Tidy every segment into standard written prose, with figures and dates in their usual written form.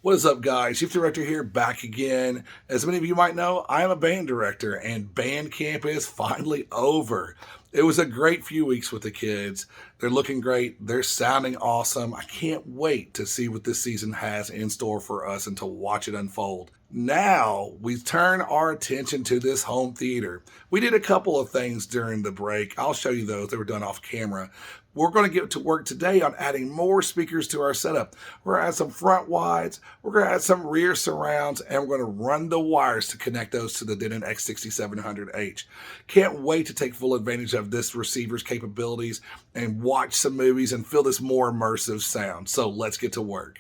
What is up, guys? Chief Director here, back again. As many of you might know, I am a band director, and band camp is finally over. It was a great few weeks with the kids. They're looking great. They're sounding awesome. I can't wait to see what this season has in store for us and to watch it unfold. Now, we turn our attention to this home theater. We did a couple of things during the break. I'll show you those. They were done off camera. We're going to get to work today on adding more speakers to our setup. We're going to add some front wides, we're going to add some rear surrounds, and we're going to run the wires to connect those to the Denon X6700H. Can't wait to take full advantage of this receiver's capabilities and watch some movies and feel this more immersive sound. So let's get to work.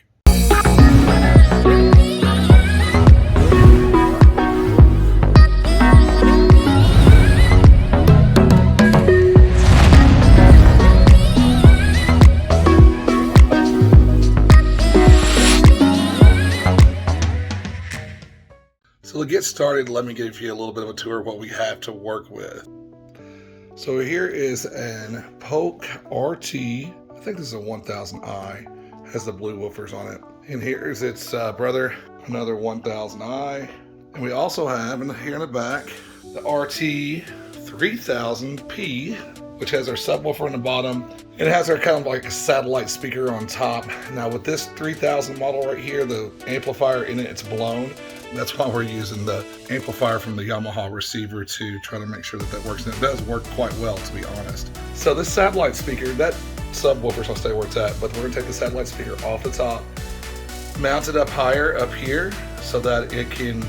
So to get started, let me give you a little bit of a tour of what we have to work with. So here is an Polk RT, I think this is a 1000i, has the blue woofers on it. And here is its brother, another 1000i. And we also have here in the back, the RT 3000P, which has our subwoofer on the bottom. It has our kind of like a satellite speaker on top. Now with this 3000 model right here, the amplifier in it, it's blown. That's why we're using the amplifier from the Yamaha receiver to try to make sure that that works. And it does work quite well, to be honest. So this satellite speaker, that subwoofer's gonna stay where it's at, but we're gonna take the satellite speaker off the top, mount it up higher up here so that it can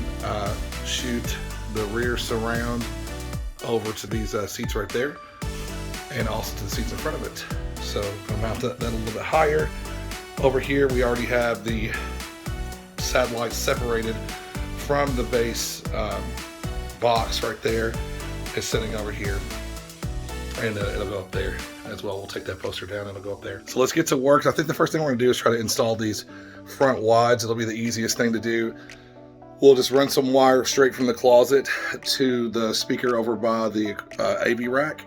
shoot the rear surround over to these seats right there, and also to the seats in front of it. So I'm gonna mount that a little bit higher. Over here, we already have the satellite separated from the base box right there. It's sitting over here, and it'll go up there as well. We'll take that poster down and it'll go up there. So let's get to work. I think the first thing we're gonna do is try to install these front wides. It'll be the easiest thing to do. We'll just run some wire straight from the closet to the speaker over by the AV rack.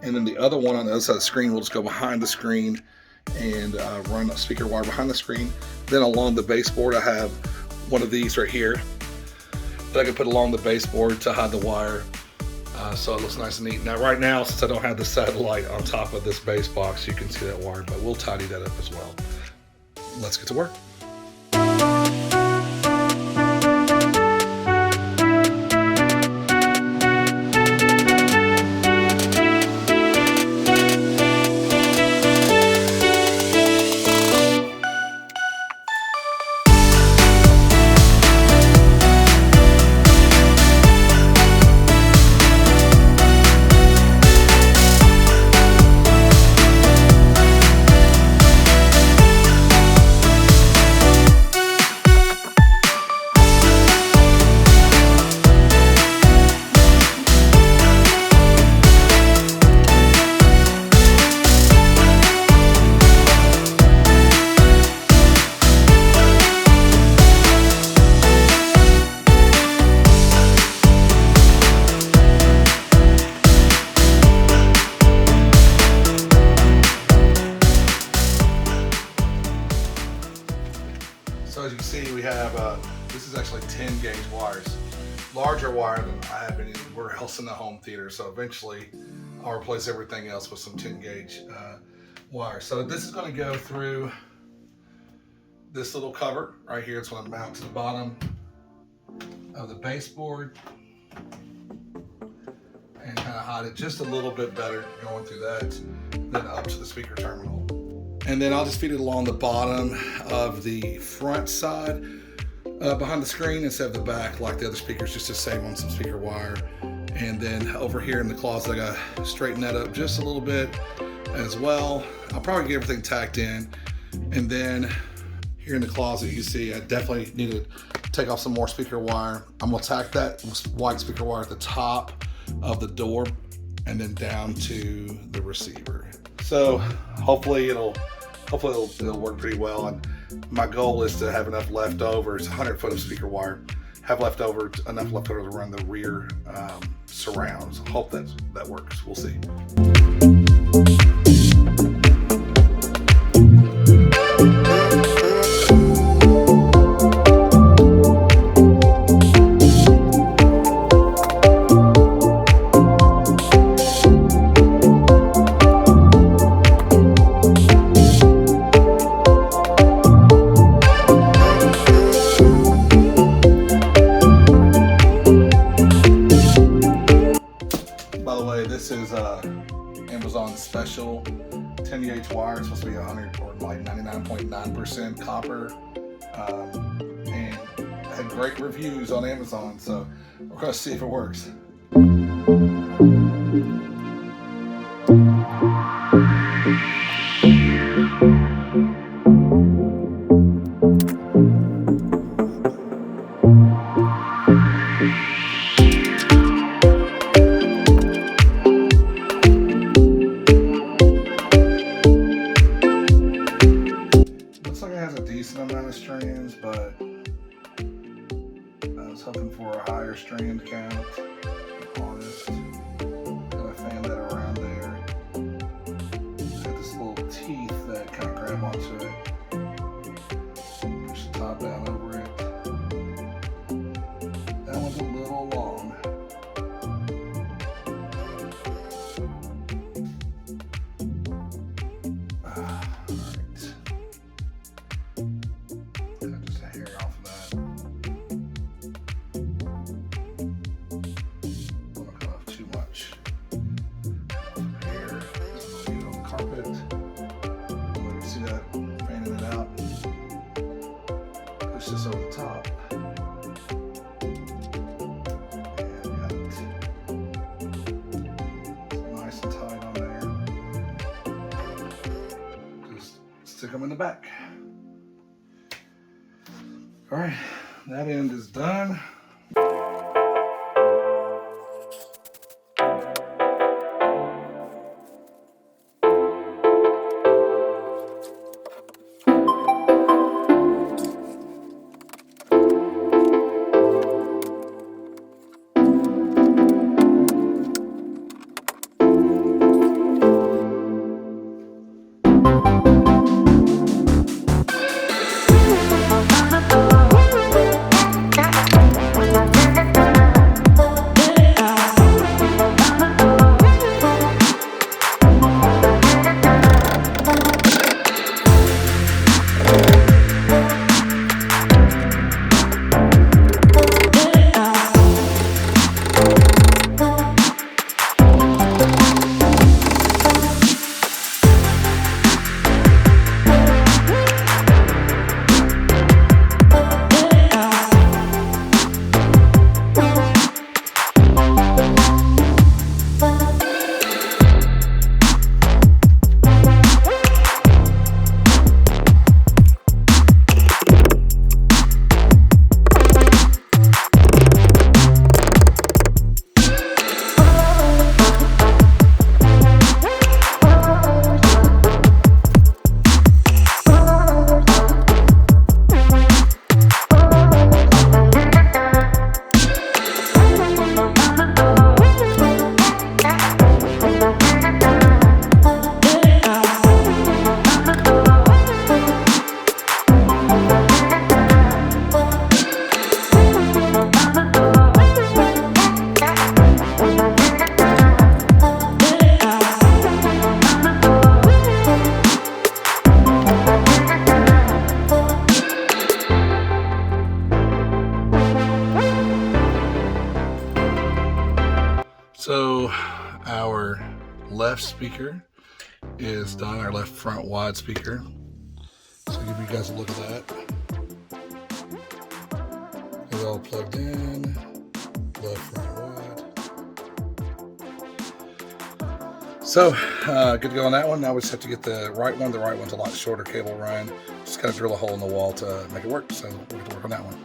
And then the other one on the other side of the screen, we'll just go behind the screen and run a speaker wire behind the screen. Then along the baseboard, I have one of these right here that I can put along the baseboard to hide the wire, so it looks nice and neat. Now right now, since I don't have the satellite on top of this base box, you can see that wire, but we'll tidy that up as well. Let's get to work. So as you can see, we have, this is actually 10 gauge wires. Larger wire than I have anywhere else in the home theater. So eventually I'll replace everything else with some 10 gauge wire. So this is gonna go through this little cover right here. It's gonna mount to the bottom of the baseboard and kind of hide it just a little bit better going through that, then up to the speaker terminal. And then I'll just feed it along the bottom of the front side behind the screen instead of the back like the other speakers, just to save on some speaker wire. And then over here in the closet, I gotta straighten that up just a little bit as well. I'll probably get everything tacked in. And then here in the closet, you see I definitely need to take off some more speaker wire. I'm gonna tack that white speaker wire at the top of the door and then down to the receiver. So hopefully it'll work pretty well. And my goal is to have enough leftovers, 100 foot of speaker wire, have enough leftover to run the rear surrounds. Hope that works. We'll see. special 10 gauge wire. It's supposed to be 100 or like 99.9% copper, and had great reviews on Amazon. So we're gonna see if it works. Looks like it has a decent amount of strands, but I was hoping for a higher strand count, to be honest. And I found that around there. It's got this little teeth that kind of grab onto it. Push the top down over it. That one's a little long. Alright. Cut just a hair off of that. Don't cut off too much. Here, get it on the carpet. You can see that fanning it out. Push this over the top. And got it. It's nice and tight on there. Just stick them in the back. All right, that end is done. So our left speaker is done, our left front wide speaker. So I'll give you guys a look at that. It's all plugged in, left front wide. So good to go on that one. Now we just have to get the right one. The right one's a lot shorter cable run. Just gotta drill a hole in the wall to make it work. So we'll get to work on that one.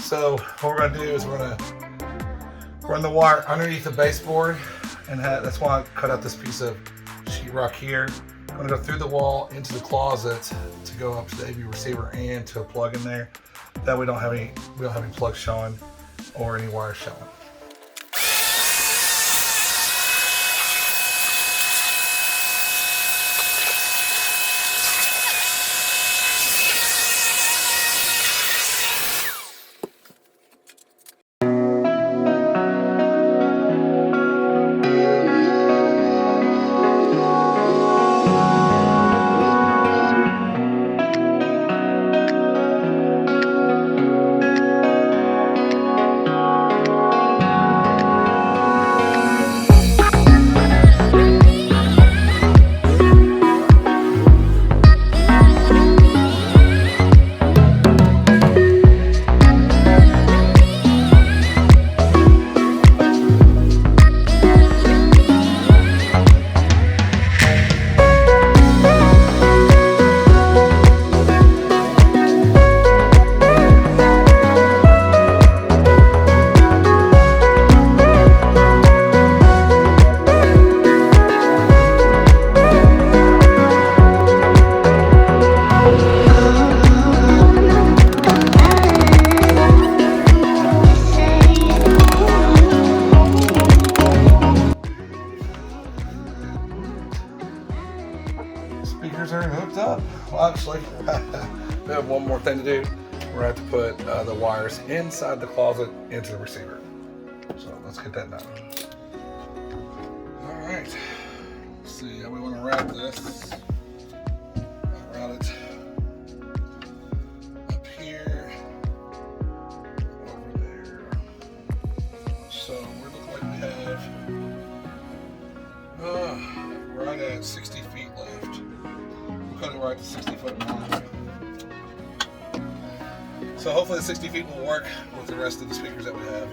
So what we're going to do is we're going to run the wire underneath the baseboard, and that's why I cut out this piece of sheetrock here. I'm gonna go through the wall into the closet to go up to the AV receiver and to a plug in there. That we don't have any plugs showing or any wires showing. Speakers are hooked up. Well, actually, we have one more thing to do. We're going to have to put the wires inside the closet into the receiver. So let's get that done. All right. Let's see how we want to route this. I'll route it up here, over there. So we look like we have right at 60 feet left. Cut it right to 60-foot mark. So hopefully the 60 feet will work with the rest of the speakers that we have.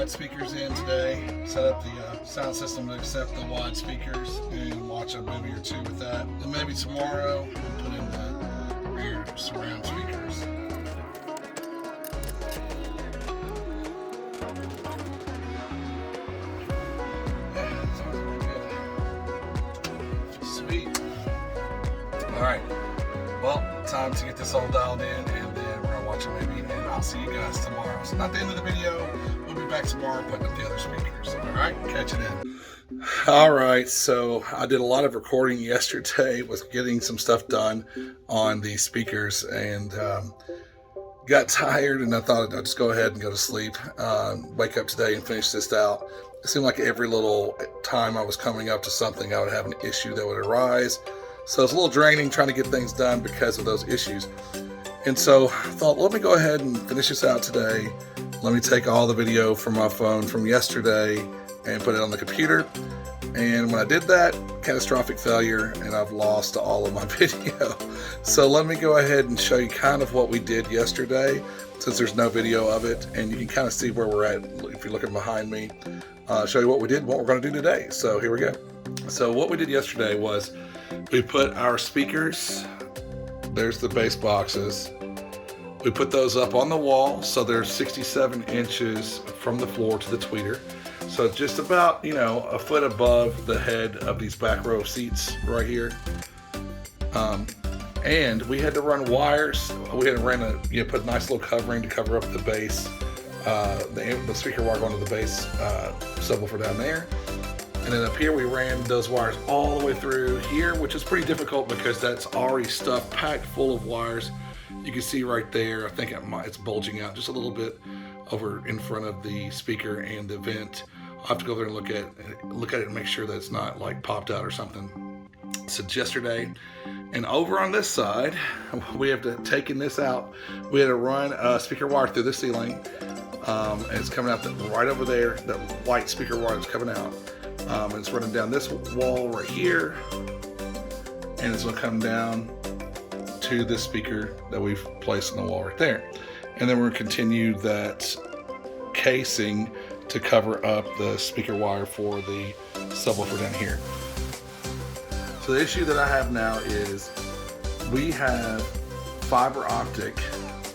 Speakers in today, set up the sound system to accept the wide speakers and watch a movie or two with that. And maybe tomorrow we'll put in the rear surround speakers. Yeah, sounds really good. Sweet. Alright, well, time to get this all dialed in and then we're gonna watch a movie and I'll see you guys tomorrow. So not the end of the video. We'll be back tomorrow putting up the other speakers. All right, catch you then. All right, so I did a lot of recording yesterday, was getting some stuff done on the speakers and got tired and I thought I'd just go ahead and go to sleep, wake up today and finish this out. It seemed like every little time I was coming up to something, I would have an issue that would arise. So it's a little draining trying to get things done because of those issues. And so I thought, let me go ahead and finish this out today. Let me take all the video from my phone from yesterday and put it on the computer. And when I did that, catastrophic failure, and I've lost all of my video. So let me go ahead and show you kind of what we did yesterday, since there's no video of it, and you can kind of see where we're at if you're looking behind me. Show you what we did and what we're going to do today. So here we go. So what we did yesterday was we put our speakers, there's the bass boxes. We put those up on the wall, so they're 67 inches from the floor to the tweeter. So just about, a foot above the head of these back row seats right here. And we had to run wires. We had to put a nice little covering to cover up the bass, the speaker wire going to the bass subwoofer down there. And then up here we ran those wires all the way through here, which is pretty difficult because that's already stuffed, packed full of wires. You can see right there, I think it's bulging out just a little bit over in front of the speaker and the vent. I'll have to go there and look at it and make sure that it's not like popped out or something. So yesterday, and over on this side, we have to taken this out. We had to run a speaker wire through the ceiling, and it's coming out right over there. That white speaker wire is coming out, and it's running down this wall right here, and it's gonna come down to this speaker that we've placed on the wall right there. and then we're going to continue that casing to cover up the speaker wire for the subwoofer down here. So the issue that I have now is we have fiber optic.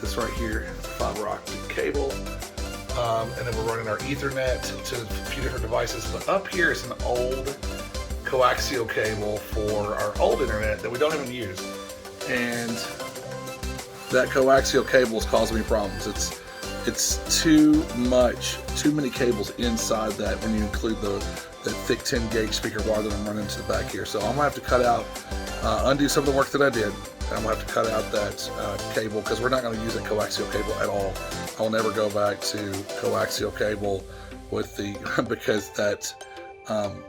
This right here is a fiber optic cable, and then we're running our Ethernet to a few different devices. But up here is an old coaxial cable for our old internet that we don't even use, and that coaxial cable is causing me problems. It's too many cables inside that when you include the thick 10 gauge speaker wire that I'm running to the back here. So I'm gonna have to cut out, undo some of the work that I did. I'm gonna have to cut out that cable because we're not gonna use a coaxial cable at all. I'll never go back to coaxial cable with the because that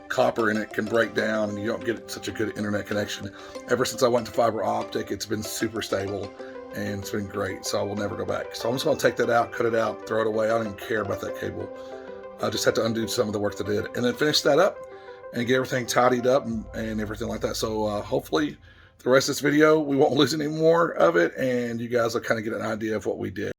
copper in it can break down and you don't get such a good internet connection. Ever since I went to fiber optic, it's been super stable and it's been great, so I will never go back. So I'm just going to take that out, cut it out, throw it away. I don't even care about that cable. I just have to undo some of the work that I did and then finish that up and get everything tidied up and everything like that. So hopefully the rest of this video, we won't lose any more of it and you guys will kind of get an idea of what we did.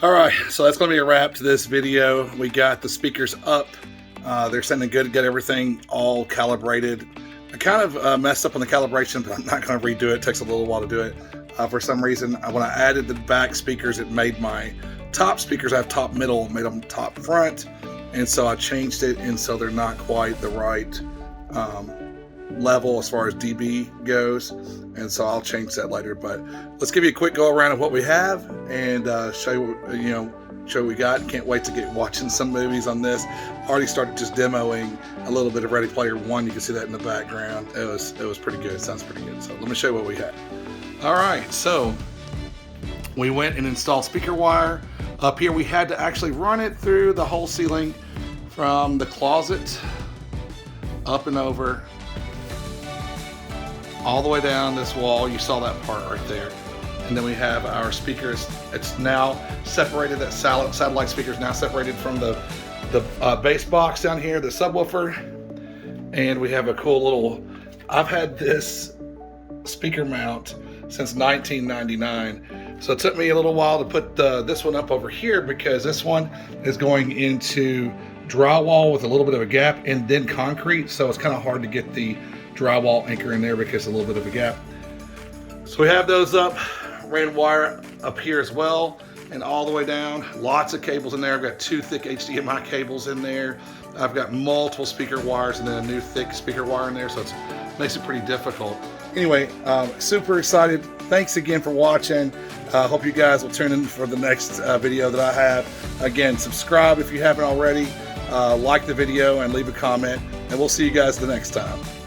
All right, so that's going to be a wrap to this video. We got the speakers up. They're sounding good, got everything all calibrated. I kind of messed up on the calibration, but I'm not going to redo it. It takes a little while to do it. For some reason, when I added the back speakers, it made my top speakers, I have top middle, made them top front. And so I changed it, and so they're not quite the right level as far as dB goes. And so I'll change that later. But let's give you a quick go around of what we have and show you show what we got. Can't wait to get watching some movies on this. Already started just demoing a little bit of Ready Player One. You can see that in the background. It was pretty good. It sounds pretty good. So let me show you what we have. All right, so we went and installed speaker wire. Up here we had to actually run it through the whole ceiling from the closet up and over all the way down this wall. You saw that part right there. And then we have our speakers. It's now separated. That satellite speaker is now separated from the bass box down here, the subwoofer. And we have a cool little, I've had this speaker mount since 1999. So it took me a little while to put this one up over here because this one is going into drywall with a little bit of a gap and then concrete. So it's kind of hard to get the drywall anchor in there because a little bit of a gap. So we have those up, ran wire up here as well, and all the way down. Lots of cables in there. I've got 2 thick HDMI cables in there. I've got multiple speaker wires and then a new thick speaker wire in there, so it makes it pretty difficult. Anyway, super excited. Thanks again for watching. Hope you guys will tune in for the next video that I have. Again, subscribe if you haven't already. Like the video and leave a comment, and we'll see you guys the next time.